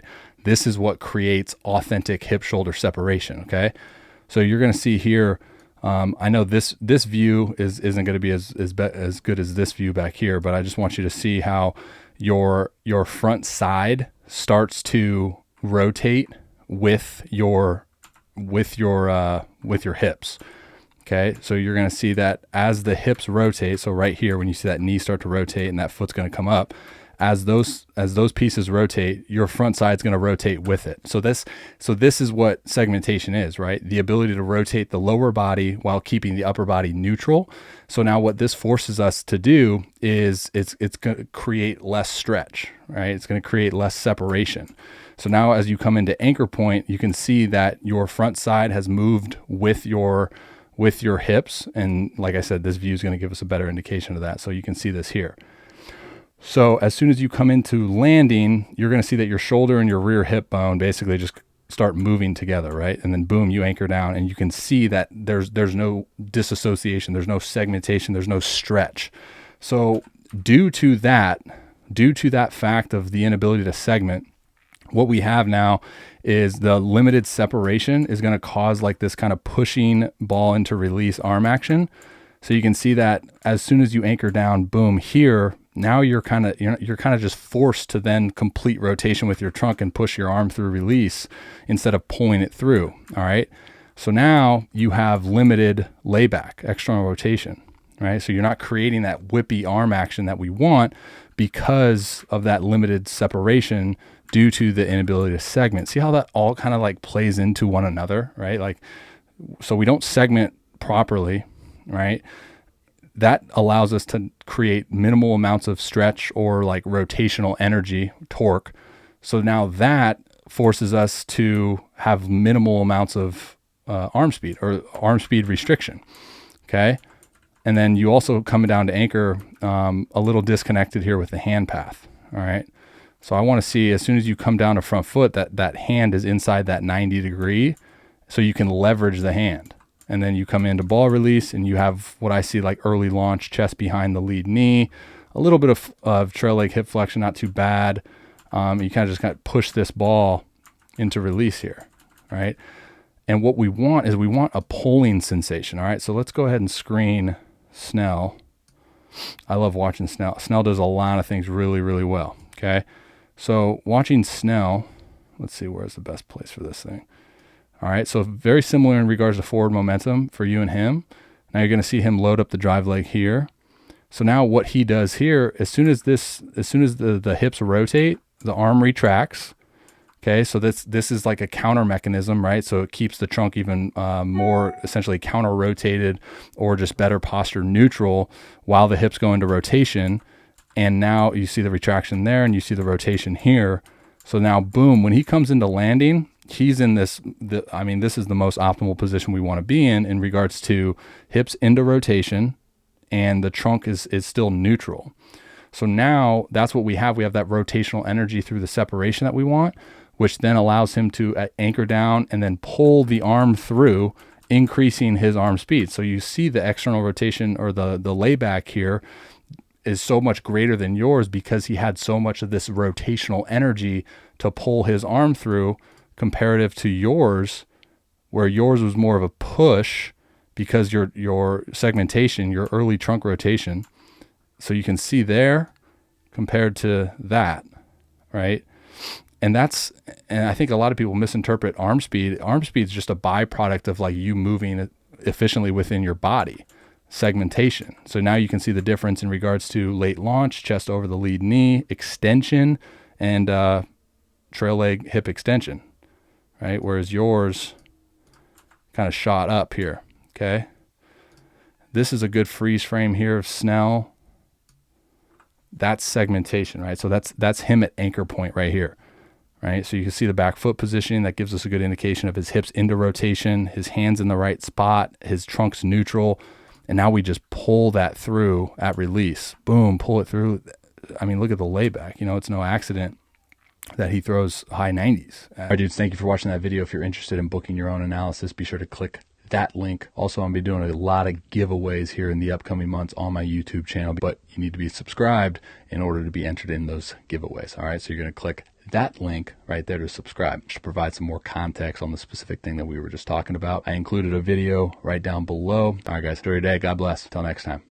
right? This is what creates authentic hip shoulder separation, okay? So you're going to see here, I know this view isn't going to be as good as this view back here, but I just want you to see how your front side starts to rotate with your hips. Okay, so you're going to see that as the hips rotate. So right here, when you see that knee start to rotate and that foot's going to come up, as those pieces rotate, your front side's going to rotate with it. So this is what segmentation is, right? The ability to rotate the lower body while keeping the upper body neutral. So now what this forces us to do is it's going to create less stretch, right? It's going to create less separation. So now as you come into anchor point, you can see that your front side has moved with your hips. And like I said, this view is going to give us a better indication of that. So you can see this here. So as soon as you come into landing, you're going to see that your shoulder and your rear hip bone basically just start moving together, right? And then boom, you anchor down, and you can see that there's no disassociation, there's no segmentation, there's no stretch. So due to that fact of the inability to segment, what we have now is the limited separation is going to cause like this kind of pushing ball into release arm action. So you can see that as soon as you anchor down, boom, here, now you're kind of just forced to then complete rotation with your trunk and push your arm through release instead of pulling it through. All right. So now you have limited layback, external rotation, right? So you're not creating that whippy arm action that we want because of that limited separation due to the inability to segment. See how that all kind of like plays into one another, right? Like, so we don't segment properly, right? That allows us to create minimal amounts of stretch or like rotational energy, torque. So now that forces us to have minimal amounts of arm speed or arm speed restriction. Okay. And then you also come down to anchor a little disconnected here with the hand path. All right. So I want to see as soon as you come down to front foot that hand is inside that 90 degree so you can leverage the hand. And then you come into ball release and you have what I see like early launch, chest behind the lead knee, a little bit of trail leg hip flexion, not too bad. You kind of just push this ball into release here, right? And what we want is we want a pulling sensation, all right? So let's go ahead and screen Snell. I love watching Snell. Snell does a lot of things really, really well, okay? So watching Snell, let's see, where's the best place for this thing? All right, so very similar in regards to forward momentum for you and him. Now you're going to see him load up the drive leg here. So now what he does here, as soon as the hips rotate, the arm retracts. Okay, so this is like a counter mechanism, right? So it keeps the trunk even more essentially counter rotated or just better posture neutral while the hips go into rotation. And now you see the retraction there and you see the rotation here. So now boom, when he comes into landing, he's in this is the most optimal position we want to be in regards to hips into rotation and the trunk is still neutral. So now that's what we have. We have that rotational energy through the separation that we want, which then allows him to anchor down and then pull the arm through, increasing his arm speed. So you see the external rotation or the layback here is so much greater than yours because he had so much of this rotational energy to pull his arm through comparative to yours, where yours was more of a push because your segmentation, your early trunk rotation. So you can see there compared to that, right? And I think a lot of people misinterpret arm speed. Arm speed is just a byproduct of like you moving efficiently within your body. Segmentation. So now you can see the difference in regards to late launch, chest over the lead knee, extension, and trail leg hip extension, right? Whereas yours kind of shot up here, okay? This is a good freeze frame here of Snell. That's segmentation, right? So that's him at anchor point right here, right? So you can see the back foot positioning. That gives us a good indication of his hips into rotation, his hands in the right spot, his trunk's neutral. And now we just pull that through at release. Boom, pull it through. I mean, look at the layback. It's no accident that he throws high 90s. All right, dudes, thank you for watching that video. If you're interested in booking your own analysis, be sure to click that link. Also, I'm going to be doing a lot of giveaways here in the upcoming months on my YouTube channel, but you need to be subscribed in order to be entered in those giveaways. All right, so you're going to click that link right there to subscribe to provide some more context on the specific thing that we were just talking about. I included a video right down below. All right, guys, enjoy your day. God bless. Until next time.